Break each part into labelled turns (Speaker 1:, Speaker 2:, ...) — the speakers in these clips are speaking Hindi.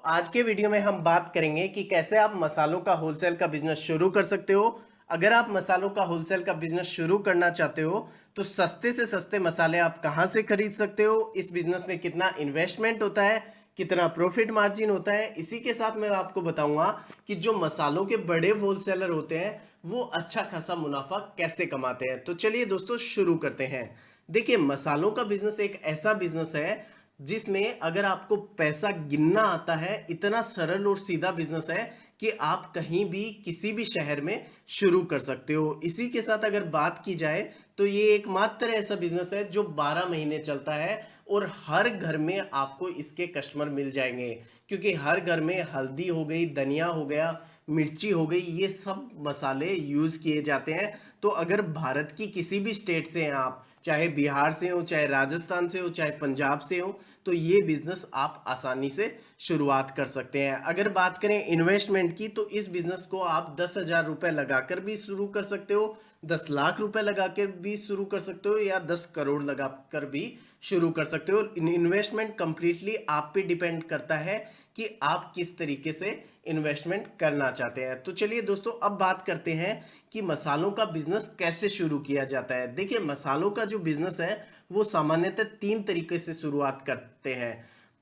Speaker 1: आज के वीडियो में हम बात करेंगे कि कैसे आप मसालों का होलसेल का बिजनेस शुरू कर सकते हो। अगर आप मसालों का होलसेल का बिजनेस शुरू करना चाहते हो तो सस्ते से सस्ते मसाले आप कहां से खरीद सकते हो, इस बिजनेस में कितना इन्वेस्टमेंट होता है, कितना प्रॉफिट मार्जिन होता है। इसी के साथ मैं आपको बताऊंगा कि जो मसालों के बड़े होलसेलर होते हैं वो अच्छा खासा मुनाफा कैसे कमाते हैं। तो चलिए दोस्तों शुरू करते हैं। देखिए, मसालों का बिजनेस एक ऐसा बिजनेस है जिसमें अगर आपको पैसा गिनना आता है, इतना सरल और सीधा बिजनेस है कि आप कहीं भी किसी भी शहर में शुरू कर सकते हो। इसी के साथ अगर बात की जाए तो ये एकमात्र ऐसा बिजनेस है जो 12 महीने चलता है और हर घर में आपको इसके कस्टमर मिल जाएंगे, क्योंकि हर घर में हल्दी हो गई, धनिया हो गया, मिर्ची हो गई, ये सब मसाले यूज किए जाते हैं। तो अगर भारत की किसी भी स्टेट से हैं आप, चाहे बिहार से हो, चाहे राजस्थान से हो, चाहे पंजाब से हो, तो ये बिजनेस आप आसानी से शुरुआत कर सकते हैं। अगर बात करें इन्वेस्टमेंट की तो इस बिजनेस को आप 10,000 रुपए लगाकर भी शुरू कर सकते हो, 10 लाख रुपए लगाकर भी शुरू कर सकते हो, या 10 करोड़ लगाकर भी शुरू कर सकते हो। इन्वेस्टमेंट कंप्लीटली आप पे डिपेंड करता है कि आप किस तरीके से इन्वेस्टमेंट करना चाहते हैं। तो चलिए दोस्तों, अब बात करते हैं कि मसालों का बिजनेस कैसे शुरू किया जाता है। देखिए, मसालों का जो बिजनेस है वो सामान्यतः 3 तरीके से शुरुआत करते हैं।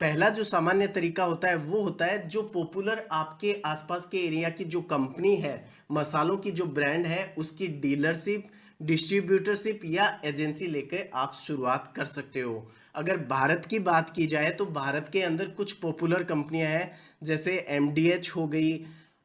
Speaker 1: पहला जो सामान्य तरीका होता है वो होता है जो पॉपुलर आपके आसपास के एरिया की जो कंपनी है, मसालों की जो ब्रांड है, उसकी डीलरशिप, डिस्ट्रीब्यूटरशिप या एजेंसी लेकर आप शुरुआत कर सकते हो। अगर भारत की बात की जाए तो भारत के अंदर कुछ पॉपुलर कंपनियां हैं, जैसे एमडीएच हो गई,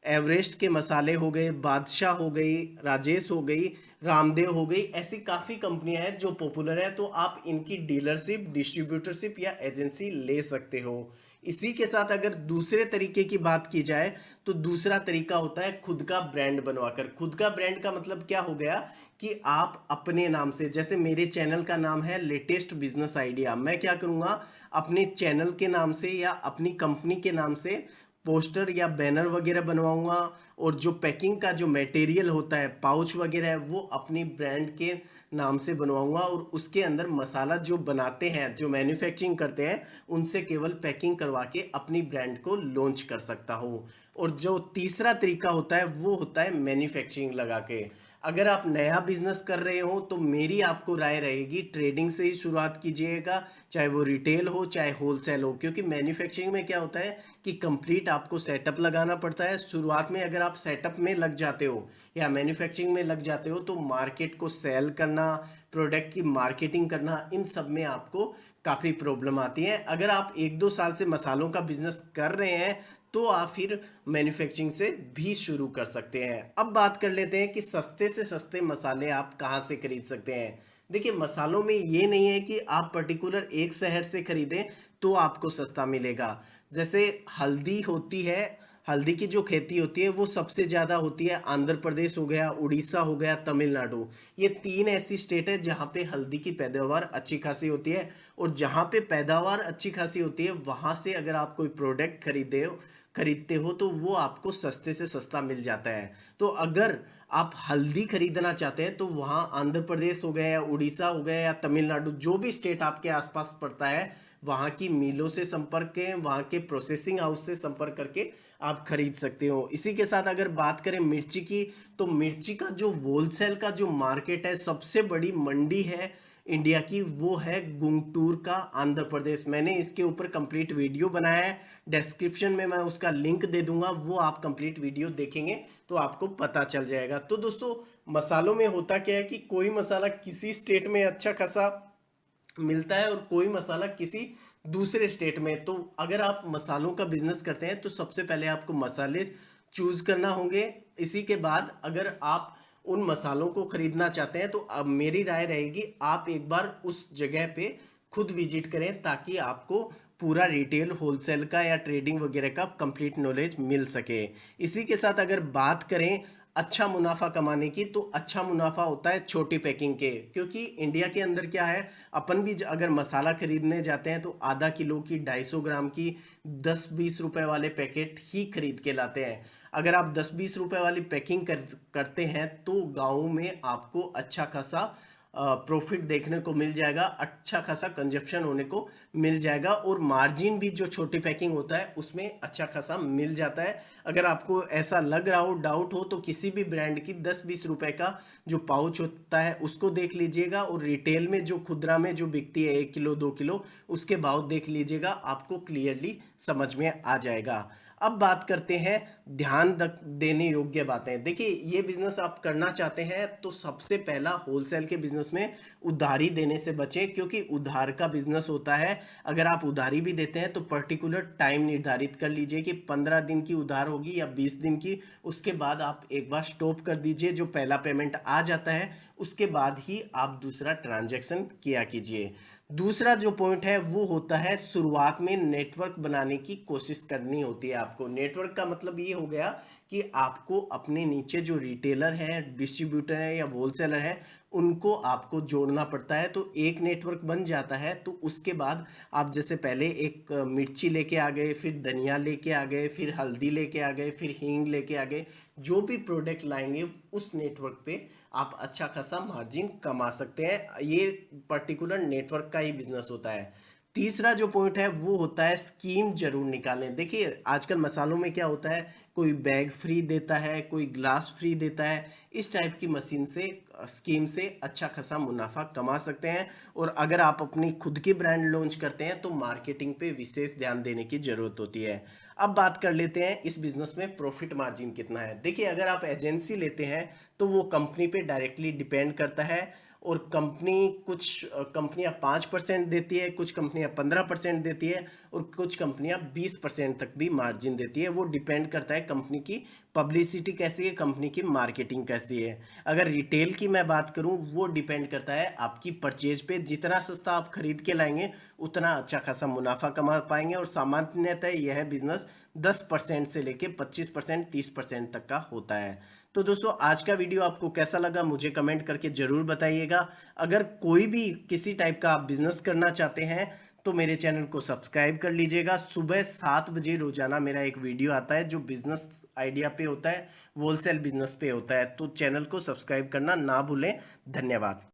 Speaker 1: एवरेस्ट के मसाले हो गए, बादशाह हो गई, राजेश हो गई, रामदेव हो गई। ऐसी काफ़ी कंपनियां हैं जो पॉपुलर है, तो आप इनकी डीलरशिप, डिस्ट्रीब्यूटरशिप या एजेंसी ले सकते हो। इसी के साथ अगर दूसरे तरीके की बात की जाए तो दूसरा तरीका होता है खुद का ब्रांड बनवाकर। खुद का ब्रांड का मतलब क्या हो गया कि आप अपने नाम से, जैसे मेरे चैनल का नाम है लेटेस्ट बिजनेस आइडिया, मैं क्या करूंगा, अपने चैनल के नाम से या अपनी कंपनी के नाम से पोस्टर या बैनर वगैरह बनवाऊंगा, और जो पैकिंग का जो मटेरियल होता है, पाउच वगैरह है, वो अपनी ब्रांड के नाम से बनवाऊंगा, और उसके अंदर मसाला जो बनाते हैं, जो मैन्युफैक्चरिंग करते हैं, उनसे केवल पैकिंग करवा के अपनी ब्रांड को लॉन्च कर सकता हूँ। और जो तीसरा तरीका होता है वो होता है मैन्युफैक्चरिंग लगा के। अगर आप नया बिजनेस कर रहे हो तो मेरी आपको राय रहेगी ट्रेडिंग से ही शुरुआत कीजिएगा, चाहे वो रिटेल हो चाहे होलसेल हो, क्योंकि मैन्युफैक्चरिंग में क्या होता है कि कंप्लीट आपको सेटअप लगाना पड़ता है। शुरुआत में अगर आप सेटअप में लग जाते हो या मैन्युफैक्चरिंग में लग जाते हो तो मार्केट को सेल करना, प्रोडक्ट की मार्केटिंग करना, इन सब में आपको काफ़ी प्रॉब्लम आती है। अगर आप 1-2 साल से मसालों का बिजनेस कर रहे हैं तो आप फिर मैन्युफैक्चरिंग से भी शुरू कर सकते हैं। अब बात कर लेते हैं कि सस्ते से सस्ते मसाले आप कहाँ से खरीद सकते हैं। देखिए, मसालों में ये नहीं है कि आप पर्टिकुलर एक शहर से खरीदें तो आपको सस्ता मिलेगा। जैसे हल्दी होती है, हल्दी की जो खेती होती है वो सबसे ज़्यादा होती है आंध्र प्रदेश हो गया, उड़ीसा हो गया, तमिलनाडु। ये 3 ऐसी स्टेट है जहाँ पे हल्दी की पैदावार अच्छी खासी होती है। और जहाँ पे पैदावार अच्छी खासी होती है वहाँ से अगर आप कोई प्रोडक्ट खरीदते हो तो वो आपको सस्ते से सस्ता मिल जाता है। तो अगर आप हल्दी खरीदना चाहते हैं तो वहाँ आंध्र प्रदेश हो गया या उड़ीसा हो गया या तमिलनाडु, जो भी स्टेट आपके आसपास पड़ता है, वहाँ की मिलों से संपर्क करें, वहाँ के प्रोसेसिंग हाउस से संपर्क करके आप खरीद सकते हो। इसी के साथ अगर बात करें मिर्ची की, तो मिर्ची का जो होलसेल का जो मार्केट है, सबसे बड़ी मंडी है इंडिया की, वो है गुंटूर का, आंध्र प्रदेश। मैंने इसके ऊपर कंप्लीट वीडियो बनाया है, डिस्क्रिप्शन में मैं उसका लिंक दे दूंगा, वो आप कंप्लीट वीडियो देखेंगे तो आपको पता चल जाएगा। तो दोस्तों, मसालों में होता क्या है कि कोई मसाला किसी स्टेट में अच्छा खासा मिलता है और कोई मसाला किसी दूसरे स्टेट में। तो अगर आप मसालों का बिजनेस करते हैं तो सबसे पहले आपको मसाले चूज करना होंगे। इसी के बाद अगर आप उन मसालों को खरीदना चाहते हैं तो अब मेरी राय रहेगी आप एक बार उस जगह पे खुद विजिट करें, ताकि आपको पूरा रिटेल होलसेल का या ट्रेडिंग वगैरह का कंप्लीट नॉलेज मिल सके। इसी के साथ अगर बात करें अच्छा मुनाफा कमाने की, तो अच्छा मुनाफा होता है छोटी पैकिंग के, क्योंकि इंडिया के अंदर क्या है, अपन भी अगर मसाला खरीदने जाते हैं तो आधा किलो की, 250 ग्राम की, 10-20 रुपए वाले पैकेट ही खरीद के लाते हैं। अगर आप 10-20 रुपए वाली पैकिंग करते हैं तो गाँव में आपको अच्छा खासा प्रॉफिट देखने को मिल जाएगा, अच्छा खासा कंजप्शन होने को मिल जाएगा और मार्जिन भी जो छोटी पैकिंग होता है उसमें अच्छा खासा मिल जाता है। अगर आपको ऐसा लग रहा हो, डाउट हो, तो किसी भी ब्रांड की 10-20 रुपए का जो पाउच होता है उसको देख लीजिएगा और रिटेल में जो खुदरा में जो बिकती है 1 किलो 2 किलो उसके भाव देख लीजिएगा, आपको क्लियरली समझ में आ जाएगा। अब बात करते हैं देने योग्य बातें। देखिए, ये बिजनेस आप करना चाहते हैं तो सबसे पहला होलसेल के बिजनेस में उधारी देने से बचें, क्योंकि उधार का बिजनेस होता है। अगर आप उधारी भी देते हैं तो पर्टिकुलर टाइम निर्धारित कर लीजिए कि 15 दिन की उधार होगी या 20 दिन की, उसके बाद आप एक बार स्टॉप कर दीजिए। जो पहला पेमेंट आ जाता है उसके बाद ही आप दूसरा ट्रांजैक्शन किया कीजिए। दूसरा जो पॉइंट है वो होता है शुरुआत में नेटवर्क बनाने की कोशिश करनी होती है आपको। नेटवर्क का मतलब ये हो गया कि आपको अपने नीचे जो रिटेलर हैं, डिस्ट्रीब्यूटर हैं या होलसेलर हैं, उनको आपको जोड़ना पड़ता है। तो एक नेटवर्क बन जाता है तो उसके बाद आप जैसे पहले एक मिर्ची लेके आ गए, फिर धनिया लेके आ गए, फिर हल्दी लेके आ गए, फिर हींग लेके आ गए, जो भी प्रोडक्ट लाएंगे उस नेटवर्क पे आप अच्छा खासा मार्जिन कमा सकते हैं। ये पर्टिकुलर नेटवर्क का ही बिजनेस होता है। तीसरा जो पॉइंट है वो होता है स्कीम जरूर निकालें। देखिए, आजकल मसालों में क्या होता है, कोई बैग फ्री देता है, कोई ग्लास फ्री देता है। इस टाइप की मशीन से, स्कीम से अच्छा खासा मुनाफा कमा सकते हैं। और अगर आप अपनी खुद की ब्रांड लॉन्च करते हैं तो मार्केटिंग पे विशेष ध्यान देने की जरूरत होती है। अब बात कर लेते हैं इस बिजनेस में प्रॉफिट मार्जिन कितना है। देखिए, अगर आप एजेंसी लेते हैं तो वो कंपनी पे डायरेक्टली डिपेंड करता है। और कुछ कंपनियां 5% देती है, कुछ कंपनियां 15% देती है और कुछ कंपनियां 20% तक भी मार्जिन देती है। वो डिपेंड करता है कंपनी की पब्लिसिटी कैसी है, कंपनी की मार्केटिंग कैसी है। अगर रिटेल की मैं बात करूं, वो डिपेंड करता है आपकी परचेज पे। जितना सस्ता आप खरीद के लाएंगे उतना अच्छा खासा मुनाफा कमा पाएंगे। और सामान्यतः यह बिजनेस 10% से लेके 25%, 30% तक का होता है। तो दोस्तों, आज का वीडियो आपको कैसा लगा मुझे कमेंट करके जरूर बताइएगा। अगर कोई भी किसी टाइप का आप बिजनेस करना चाहते हैं तो मेरे चैनल को सब्सक्राइब कर लीजिएगा। सुबह 7 बजे रोजाना मेरा एक वीडियो आता है जो बिजनेस आइडिया पे होता है, होलसेल बिजनेस पे होता है। तो चैनल को सब्सक्राइब करना ना भूलें। धन्यवाद।